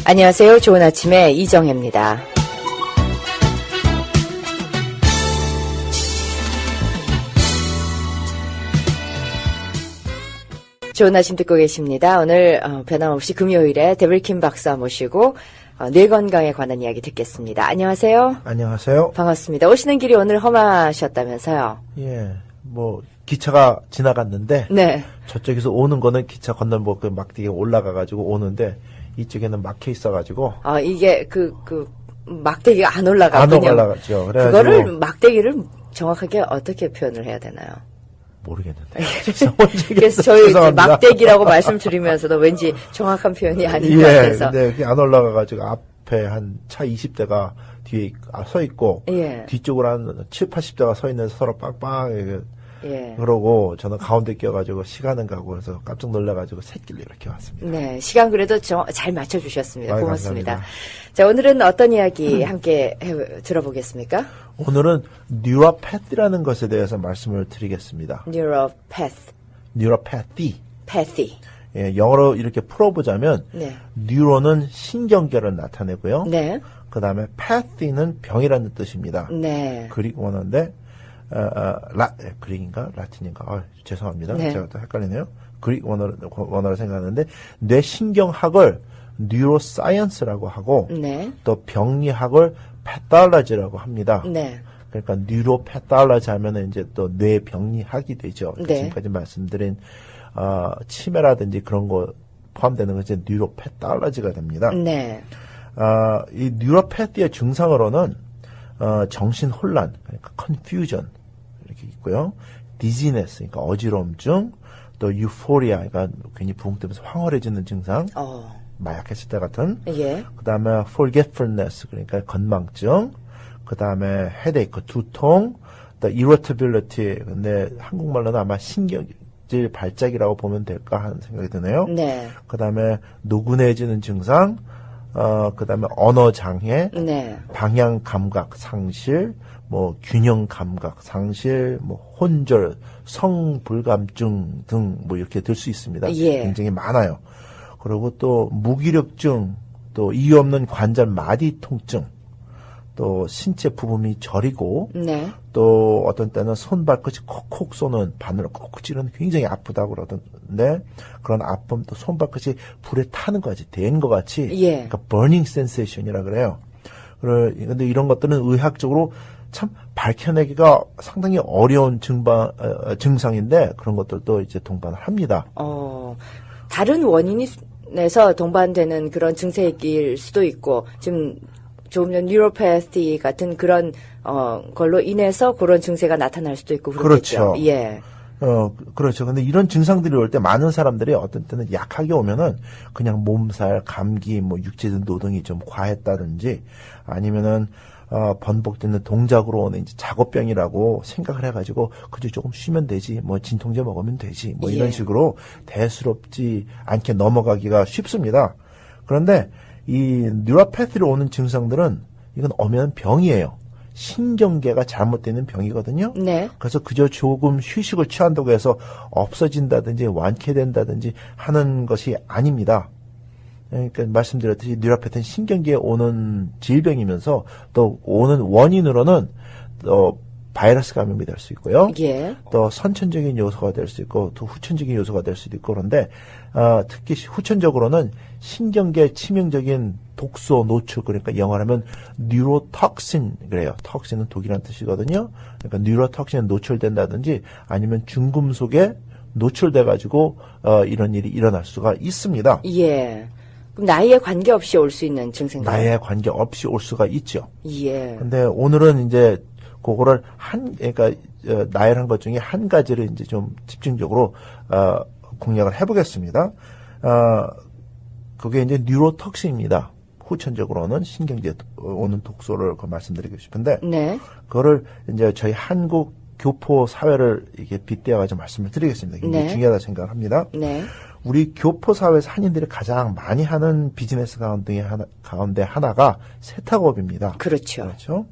안녕하세요. 좋은 아침의 이정혜입니다. 좋은 아침 듣고 계십니다. 오늘 변함없이 금요일에 데블킴 박사 모시고 뇌 건강에 관한 이야기 듣겠습니다. 안녕하세요. 안녕하세요. 반갑습니다. 오시는 길이 오늘 험하셨다면서요? 예, 기차가 지나갔는데, 네. 저쪽에서 오는 거는 기차 건널목 그 막대기에 올라가가지고 오는데, 이쪽에는 막혀 있어가지고. 이게 막대기가 안 올라가군요. 안 올라가죠. 그거를 막대기를 정확하게 어떻게 표현을 해야 되나요? 모르겠는데. 그래서 저희 막대기라고 말씀드리면서도 왠지 정확한 표현이 아닌 것 같아서. 근데 그게 안 올라가가지고 앞에 한 차 20대가 뒤에 서 있고, 예. 뒤쪽으로 한 7, 80대가 서 있는 서로 빵빵, 예. 그러고 저는 가운데 껴가지고 시간은 가고 그래서 깜짝 놀라가지고 새길로 이렇게 왔습니다. 네, 시간 그래도 잘 맞춰주셨습니다. 고맙습니다. 감사합니다. 자, 오늘은 어떤 이야기 함께 들어보겠습니까? 오늘은 뉴로패티라는 것에 대해서 말씀을 드리겠습니다. 뉴로패티. 패티. 예, 영어로 이렇게 풀어보자면 네. 뉴로는 신경계를 나타내고요. 네. 그 다음에 패티는 병이라는 뜻입니다. 네. 그릭 원어인데 그릭인가 라틴인가? 죄송합니다. 네. 제가 또 헷갈리네요. 그릭 원어로 생각하는데 뇌신경학을 뉴로사이언스라고 하고 네. 또 병리학을 패탈러지라고 합니다. 네. 그러니까 뉴로패탈러지 하면은 이제 또 뇌병리학이 되죠. 네. 지금까지 말씀드린 치매라든지 그런 거 포함되는 것이 뉴로패탈러지가 됩니다. 네. 이 뉴로패티의 증상으로는 정신 혼란, 그러니까 confusion 이렇게 있고요. dizziness, 그러니까 어지러움증, 또 euphoria, 그러니까 괜히 부흥되면서 황홀해지는 증상, 마약했을 때 같은. 예. 그 다음에 forgetfulness, 그러니까 건망증. 그 다음에 headache, 두통. 또 irritability, 근데 한국말로는 아마 신경질 발작이라고 보면 될까 하는 생각이 드네요. 네. 그 다음에 노곤해지는 증상. 그 다음에 언어 장애, 네. 방향 감각 상실, 균형 감각 상실, 혼절, 성불감증 등 이렇게 들 수 있습니다. 예. 굉장히 많아요. 그리고 또 무기력증, 또 이유 없는 관절 마디 통증, 또 신체 부분이 저리고, 네. 또 어떤 때는 손발끝이 콕콕 쏘는, 바늘을 콕콕 찌르는 굉장히 아프다고 그러던데, 그런 아픔, 또 손발끝이 불에 타는 것 같이, 댄 것 같이, 예. 그러니까 burning sensation이라 그래요. 근데 이런 것들은 의학적으로 참 밝혀내기가 상당히 어려운 증상인데, 그런 것들도 이제 동반을 합니다. 다른 원인에서 동반되는 그런 증세일 수도 있고, 지금 조금 전 뉴로패티 같은 그런 걸로 인해서 그런 증세가 나타날 수도 있고 그렇겠죠. 그렇죠. 예. 그렇죠. 근데 이런 증상들이 올 때 많은 사람들이 어떤 때는 약하게 오면은 그냥 몸살, 감기, 육체적 노동이 좀 과했다든지 아니면은 번복되는 동작으로 오는 이제 작업병이라고 생각을 해가지고 그저 조금 쉬면 되지, 진통제 먹으면 되지, 이런 예. 식으로 대수롭지 않게 넘어가기가 쉽습니다. 그런데 이 뉴로패티로 오는 증상들은 이건 엄연한 병이에요. 신경계가 잘못되는 병이거든요. 네. 그래서 그저 조금 휴식을 취한다고 해서 없어진다든지 완쾌된다든지 하는 것이 아닙니다. 그러니까 말씀드렸듯이 뉴로패티는 신경계에 오는 질병이면서 또 오는 원인으로는 또 바이러스 감염이 될 수 있고요. 예. 또 선천적인 요소가 될 수 있고 또 후천적인 요소가 될 수도 있고 그런데 특히 후천적으로는 신경계 치명적인 독소 노출, 그러니까 영어로 하면 뉴로톡신 그래요. 톡신은 독이라는 뜻이거든요. 그러니까 뉴로톡신에 노출된다든지 아니면 중금속에 노출돼 가지고 이런 일이 일어날 수가 있습니다. 예. 그럼 나이에 관계없이 올 수 있는 증세인가요? 나이에 관계없이 올 수가 있죠. 예. 근데 오늘은 이제 그거를 그러니까 나열한 것 중에 한 가지를 이제 좀 집중적으로 공략을 해보겠습니다. 그게 이제 뉴로톡신입니다. 후천적으로는 신경계에 오는 독소를 말씀드리고 싶은데, 네. 그거를 이제 저희 한국 교포 사회를 이게 빗대어가지고 말씀을 드리겠습니다. 굉장히 네. 중요하다 생각을 합니다. 네. 우리 교포 사회에서 한인들이 가장 많이 하는 비즈니스 가운데 하나가 세탁업입니다. 그렇죠. 그렇죠.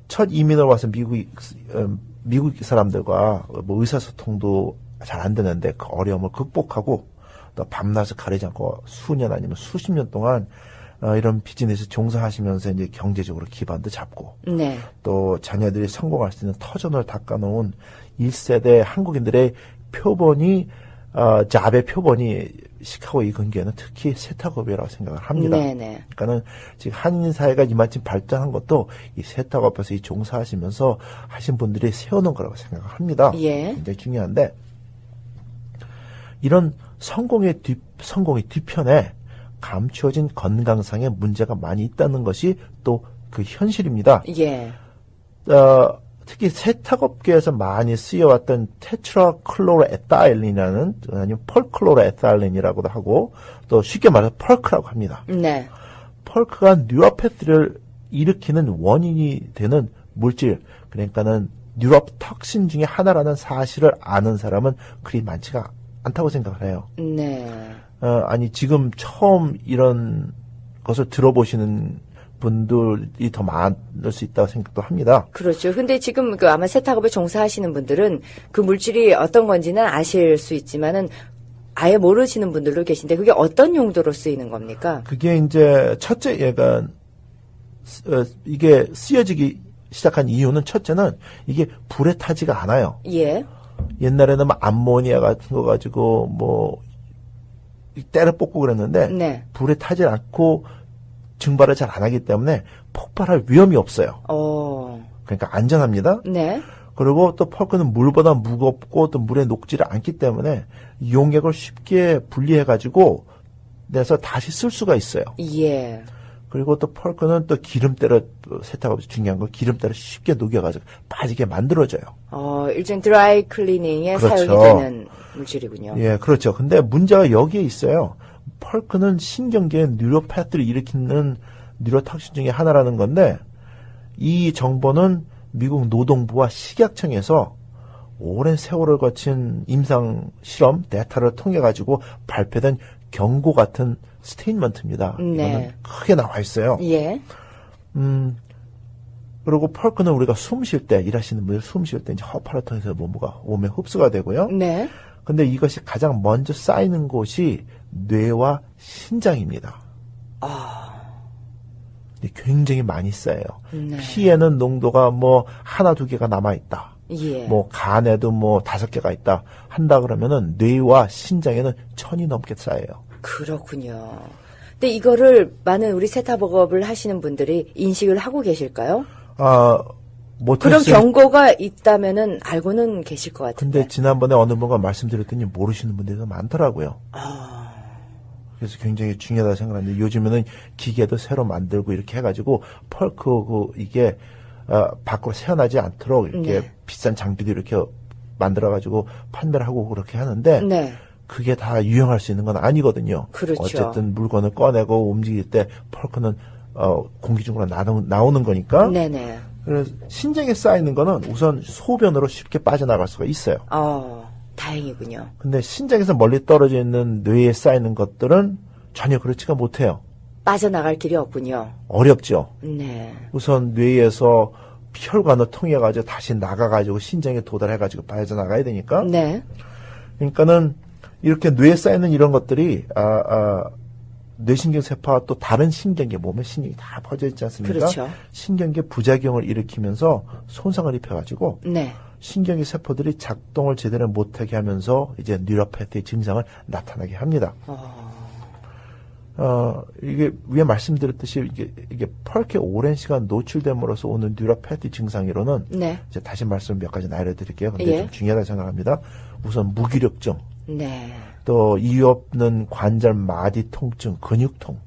첫 이민을 와서 미국 사람들과 의사소통도 잘 안 되는데 그 어려움을 극복하고 또 밤낮을 가리지 않고 수년 아니면 수십 년 동안 이런 비즈니스 종사하시면서 이제 경제적으로 기반도 잡고 네. 또 자녀들이 성공할 수 있는 터전을 닦아놓은 1세대 한국인들의 표본이 잡의 표본이 시카고 이 근교에는 특히 세탁업이라고 생각을 합니다. 네네. 그러니까는 지금 한인 사회가 이만큼 발전한 것도 이 세탁업에서 이 종사하시면서 하신 분들이 세워놓은 거라고 생각을 합니다. 예. 굉장히 중요한데 이런 성공의 뒤편에 감추어진 건강상의 문제가 많이 있다는 것이 또 그 현실입니다. 예. 특히 세탁업계에서 많이 쓰여왔던 테트라클로로에타일린이라는 아니면 펄클로로에타일린이라고도 하고 또 쉽게 말해서 펄크라고 합니다. 네. 펄크가 뉴로패티를 일으키는 원인이 되는 물질, 그러니까는 뉴로톡신 중에 하나라는 사실을 아는 사람은 그리 많지가 않다고 생각을 해요. 네. 아니 지금 처음 이런 것을 들어보시는 분들이 더 많을 수 있다고 생각도 합니다. 그렇죠. 근데 지금 그 아마 세탁업에 종사하시는 분들은 그 물질이 어떤 건지는 아실 수 있지만은 아예 모르시는 분들도 계신데 그게 어떤 용도로 쓰이는 겁니까? 그게 이제 첫째 얘가 이게 쓰여지기 시작한 이유는 첫째는 이게 불에 타지가 않아요. 예. 옛날에는 뭐 암모니아 같은 거 가지고 뭐 때려 뽑고 그랬는데 네. 불에 타지 않고 증발을 잘 안 하기 때문에 폭발할 위험이 없어요. 그러니까 안전합니다. 네. 그리고 또 펄크는 물보다 무겁고 또 물에 녹지를 않기 때문에 용액을 쉽게 분리해가지고 내서 다시 쓸 수가 있어요. 예. 그리고 또 펄크는 또 기름때를 세탁업에서 중요한 거 기름때를 쉽게 녹여가지고 빠지게 만들어져요. 일종 드라이 클리닝에 그렇죠. 사용이 되는 물질이군요. 예, 그렇죠. 근데 문제가 여기에 있어요. 펄크는 신경계의 뉴로패트를 일으키는 뉴로톡신 중에 하나라는 건데 이 정보는 미국 노동부와 식약청에서 오랜 세월을 거친 임상 실험 데이터를 통해 가지고 발표된 경고 같은 스테이트먼트입니다. 네. 이거는 크게 나와 있어요. 예. 그리고 펄크는 우리가 숨 쉴 때 일하시는 분들 숨 쉴 때 이제 허파를 통해서 뭐가 몸에 흡수가 되고요. 네. 근데 이것이 가장 먼저 쌓이는 곳이 뇌와 신장입니다. 굉장히 많이 쌓여요. 네. 피에는 농도가 뭐 하나 두 개가 남아 있다. 예. 뭐 간에도 뭐 5개가 있다. 한다 그러면은 뇌와 신장에는 1000이 넘게 쌓여요. 그렇군요. 근데 이거를 많은 우리 세탁업을 하시는 분들이 인식을 하고 계실까요? 그런 경고가 있다면은 알고는 계실 것 같은데. 근데 지난번에 어느 분과 말씀드렸더니 모르시는 분들이 더 많더라고요. 그래서 굉장히 중요하다고 생각하는데 요즘에는 기계도 새로 만들고 이렇게 해가지고 펄크 이게 밖으로 새어나지 않도록 이렇게 네. 비싼 장비도 이렇게 만들어가지고 판매를 하고 그렇게 하는데 네. 그게 다 유용할 수 있는 건 아니거든요. 그렇죠. 어쨌든 물건을 꺼내고 움직일 때 펄크는 공기 중으로 나오는 거니까. 네네. 그래서 신장에 쌓이는 거는 우선 소변으로 쉽게 빠져나갈 수가 있어요. 다행이군요. 근데 신장에서 멀리 떨어져 있는 뇌에 쌓이는 것들은 전혀 그렇지가 못해요. 빠져나갈 길이 없군요. 어렵죠. 네. 우선 뇌에서 혈관을 통해 가지고 다시 나가가지고 신장에 도달해 가지고 빠져나가야 되니까. 네. 그러니까는 이렇게 뇌에 쌓이는 이런 것들이 뇌신경 세포와 또 다른 신경계 몸에 신경이 다 퍼져 있지 않습니까? 그렇죠. 신경계 부작용을 일으키면서 손상을 입혀가지고 네. 신경계 세포들이 작동을 제대로 못하게 하면서 이제 뉴로패티의 증상을 나타나게 합니다. 이게 위에 말씀드렸듯이 이게 펄크에 오랜 시간 노출됨으로써 오는 뉴로패티 증상으로는 네. 이제 다시 말씀 몇 가지 알려드릴게요. 근데 예. 좀 중요하다고 생각합니다. 우선 무기력증, 네. 또 이유 없는 관절 마디 통증, 근육통.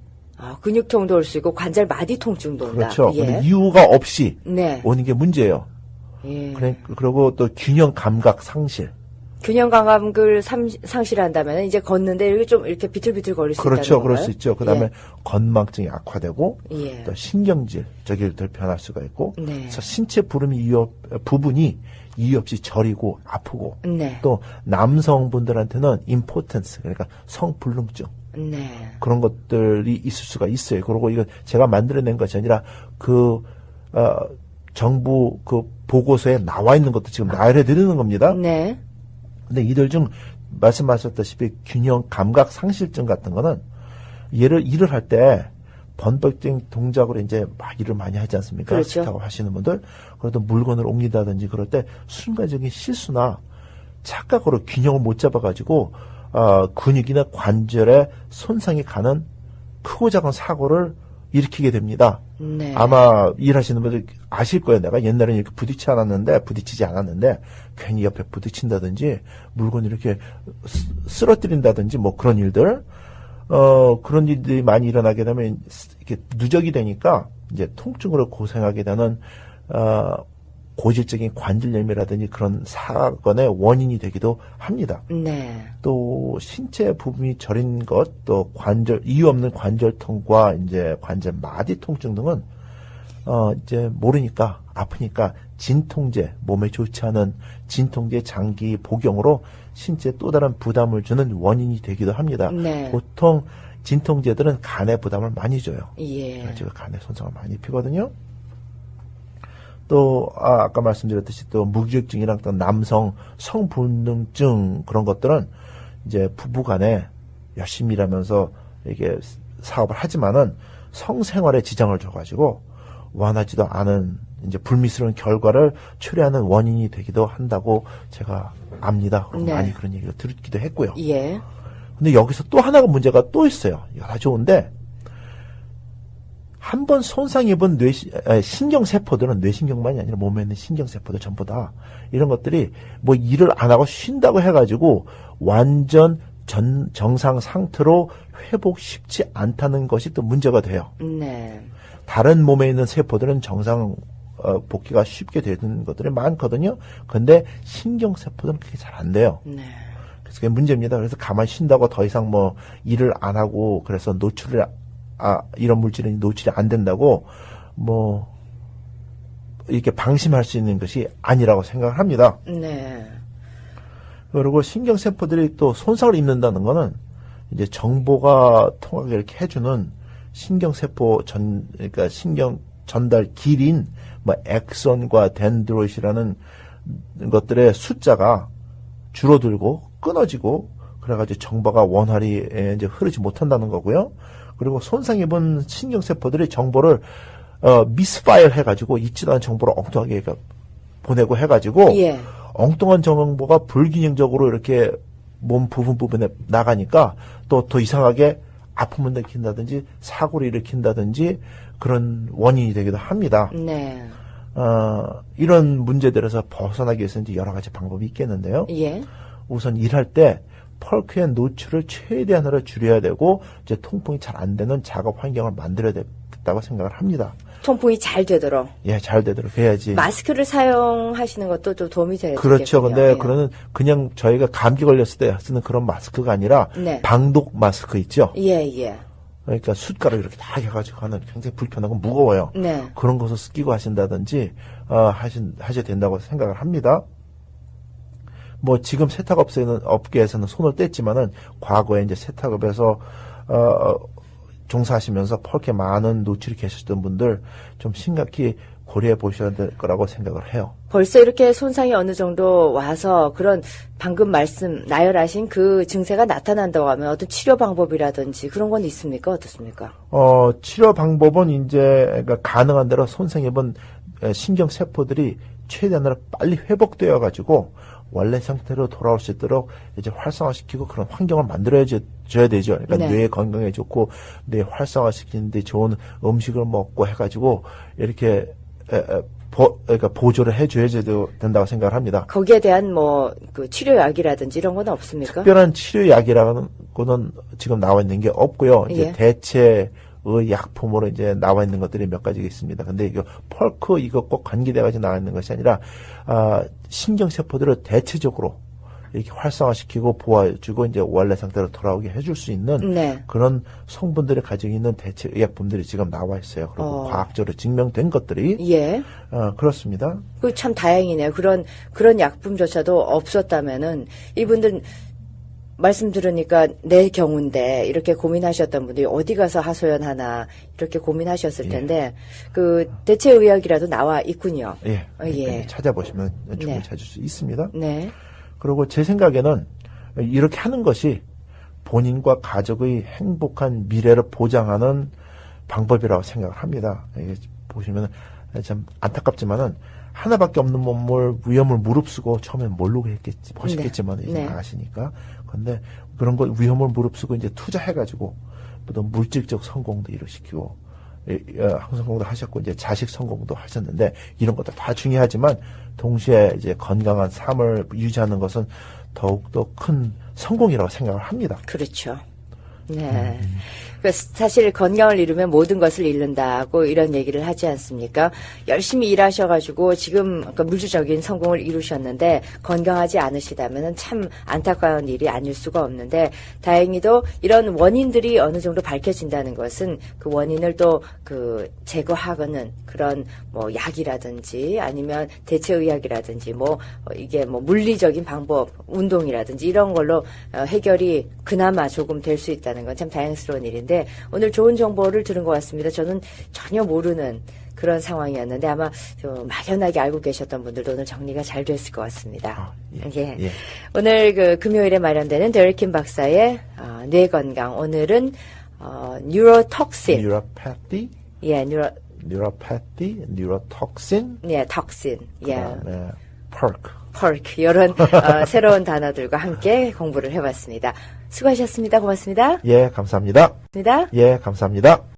근육통도 올 수 있고 관절 마디 통증도 온다. 그렇죠. 예. 근데 이유가 없이 네. 오는 게 문제예요. 예. 그리고 또 균형 감각 상실. 균형 감각을 상실한다면 이제 걷는데 이렇게 좀 이렇게 비틀비틀 거릴 수 그렇죠. 있다는 건가요? 그럴 수 있죠. 그다음에 건망증이 악화되고 예. 또 신경질 저기들 변할 수가 있고 네. 그래서 신체 부분이 이유 없이 저리고 아프고 네. 또 남성분들한테는 임포텐스 그러니까 성불능증 네. 그런 것들이 있을 수가 있어요. 그리고 이건 제가 만들어낸 것이 아니라 정부 그 보고서에 나와 있는 것도 지금 나열해 드리는 겁니다. 네. 근데 이들 중 말씀하셨다시피 균형 감각 상실증 같은 거는 일을 할 때 번복적인 동작으로 이제 막 일을 많이 하지 않습니까? 그렇죠. 세탁업 하시는 분들. 그래도 물건을 옮긴다든지 그럴 때 순간적인 실수나 착각으로 균형을 못 잡아가지고 근육이나 관절에 손상이 가는 크고 작은 사고를 일으키게 됩니다. 네. 아마 일하시는 분들 아실 거예요. 내가 옛날에는 이렇게 부딪히지 않았는데 괜히 옆에 부딪힌다든지 물건 이렇게 쓰러뜨린다든지 뭐 그런 일들 그런 일들이 많이 일어나게 되면 이렇게 누적이 되니까 이제 통증으로 고생하게 되는 고질적인 관절염이라든지 그런 사건의 원인이 되기도 합니다. 네. 또 신체 부분이 저린 것, 또 이유 없는 관절통과 이제 관절 마디 통증 등은 이제 모르니까 아프니까 진통제, 몸에 좋지 않은 진통제 장기 복용으로 신체에 또 다른 부담을 주는 원인이 되기도 합니다. 네. 보통 진통제들은 간에 부담을 많이 줘요. 예. 그래서 간에 손상을 많이 입히거든요. 또 아까 말씀드렸듯이 또 무기력증이랑 또 남성 성불능증 그런 것들은 이제 부부간에 열심히 일하면서 이게 사업을 하지만은 성생활에 지장을 줘가지고 원하지도 않은 이제 불미스러운 결과를 초래하는 원인이 되기도 한다고 제가 압니다. 네. 많이 그런 얘기를 듣기도 했고요. 예. 근데 여기서 또 하나가 문제가 또 있어요. 이거 다 좋은데 한 번 손상 입은 신경세포들은 뇌신경만이 아니라 몸에 있는 신경세포들 전부 다 이런 것들이 뭐 일을 안 하고 쉰다고 해가지고 완전 정상 상태로 회복 쉽지 않다는 것이 또 문제가 돼요. 네. 다른 몸에 있는 세포들은 정상 복귀가 쉽게 되는 것들이 많거든요. 근데 신경세포들은 그게 잘 안 돼요. 네. 그래서 그게 문제입니다. 그래서 가만히 쉰다고 더 이상 뭐 일을 안 하고 그래서 이런 물질이 노출이 안 된다고 뭐 이렇게 방심할 수 있는 것이 아니라고 생각을 합니다. 네. 그리고 신경세포들이 또 손상을 입는다는 거는 이제 정보가 통하게 이렇게 해주는 신경세포 그러니까 신경 전달 길인 뭐 엑선과 덴드로이트라는 것들의 숫자가 줄어들고 끊어지고 그래가지고 정보가 원활히 이제 흐르지 못한다는 거고요. 그리고 손상 입은 신경세포들이 정보를 미스파일 해가지고 있지도 않은 정보를 엉뚱하게 보내고 해가지고 예. 엉뚱한 정보가 불균형적으로 이렇게 몸 부분에 나가니까 또 더 이상하게 아픔을 일으킨다든지 사고를 일으킨다든지 그런 원인이 되기도 합니다. 네. 이런 문제들에서 벗어나기 위해서는 이제 여러 가지 방법이 있겠는데요. 예. 우선 일할 때 펄크의 노출을 최대한으로 줄여야 되고 이제 통풍이 잘 안 되는 작업 환경을 만들어야 된다고 생각을 합니다. 통풍이 잘 되도록. 예, 잘 되도록 해야지. 마스크를 사용하시는 것도 좀 도움이 되겠군요. 그렇죠. 근데 예. 그거는 그냥 저희가 감기 걸렸을 때 쓰는 그런 마스크가 아니라 네. 방독 마스크 있죠. 예, 예. 그러니까 숯가루 이렇게 다 해가지고 하는 굉장히 불편하고 무거워요. 네. 그런 것을 끼고 하신다든지 하셔야 된다고 생각을 합니다. 뭐 지금 업계에서는 손을 뗐지만은 과거에 이제 세탁업에서 종사하시면서 펄게 많은 노출이 계셨던 분들 좀 심각히 고려해 보셔야 될 거라고 생각을 해요. 벌써 이렇게 손상이 어느 정도 와서 그런 방금 나열하신 그 증세가 나타난다고 하면 어떤 치료 방법이라든지 그런 건 있습니까? 어떻습니까? 치료 방법은 이제 그러니까 가능한 대로 손상 입은 신경 세포들이 최대한으로 빨리 회복되어 가지고 원래 상태로 돌아올 수 있도록 이제 활성화시키고 그런 환경을 만들어줘야 되죠. 그러니까 네. 뇌 건강에 좋고 뇌 활성화시키는데 좋은 음식을 먹고 해가지고 이렇게 그러니까 보조를 해줘야 된다고 생각을 합니다. 거기에 대한 뭐 그 치료약이라든지 이런 건 없습니까? 특별한 치료약이라는 거는 지금 나와 있는 게 없고요. 이제 예. 대체의 약품으로 이제 나와 있는 것들이 몇 가지가 있습니다. 근데 이거 펄크 이거 꼭 관계돼가지고 나와 있는 것이 아니라 신경세포들을 대체적으로 이렇게 활성화시키고 보호해주고 이제 원래 상태로 돌아오게 해줄 수 있는 네. 그런 성분들이 가지고 있는 대체 의약품들이 지금 나와 있어요. 그리고 과학적으로 증명된 것들이 예. 그렇습니다. 그 참 다행이네요. 그런 약품조차도 없었다면은 이분들 말씀 들으니까 내 경우인데 이렇게 고민하셨던 분들이 어디 가서 하소연하나 이렇게 고민하셨을 텐데 그 대체 의학이라도 나와 있군요. 예. 예. 찾아보시면 충분히 네. 찾을 수 있습니다. 네. 그리고 제 생각에는 이렇게 하는 것이 본인과 가족의 행복한 미래를 보장하는 방법이라고 생각을 합니다. 이게 보시면 참 안타깝지만은 하나밖에 없는 몸을 위험을 무릅쓰고 처음엔 모르고 했겠지, 보셨겠지만 이제 나가시니까. 근데 그런 거 위험을 무릅쓰고 이제 투자해가지고 또 물질적 성공도 이루시키고 성공도 하셨고 이제 자식 성공도 하셨는데 이런 것도 다 중요하지만 동시에 이제 건강한 삶을 유지하는 것은 더욱더 큰 성공이라고 생각을 합니다. 그렇죠. 네. 사실 건강을 잃으면 모든 것을 잃는다고 이런 얘기를 하지 않습니까? 열심히 일하셔가지고 지금 물질적인 성공을 이루셨는데 건강하지 않으시다면 참 안타까운 일이 아닐 수가 없는데 다행히도 이런 원인들이 어느 정도 밝혀진다는 것은 그 원인을 또 제거하는 그런 뭐 약이라든지 아니면 대체의학이라든지 이게 물리적인 방법, 운동이라든지 이런 걸로 해결이 그나마 조금 될 수 있다는 건 참 다행스러운 일인데 오늘 좋은 정보를 들은 것 같습니다. 저는 전혀 모르는 그런 상황이었는데 아마 좀 막연하게 알고 계셨던 분들도 오늘 정리가 잘 됐을 것 같습니다. 예. 오늘 금요일에 마련되는 데릭킴 박사의 뇌 건강 오늘은 뉴로톡신. 뉴로패티? 예, 뉴로패티, 뉴로톡신. 예, 톡신. 예. 퍼크. 이런 새로운 단어들과 함께 공부를 해봤습니다. 수고하셨습니다. 고맙습니다. 예, 감사합니다. 감사합니다. 예, 감사합니다.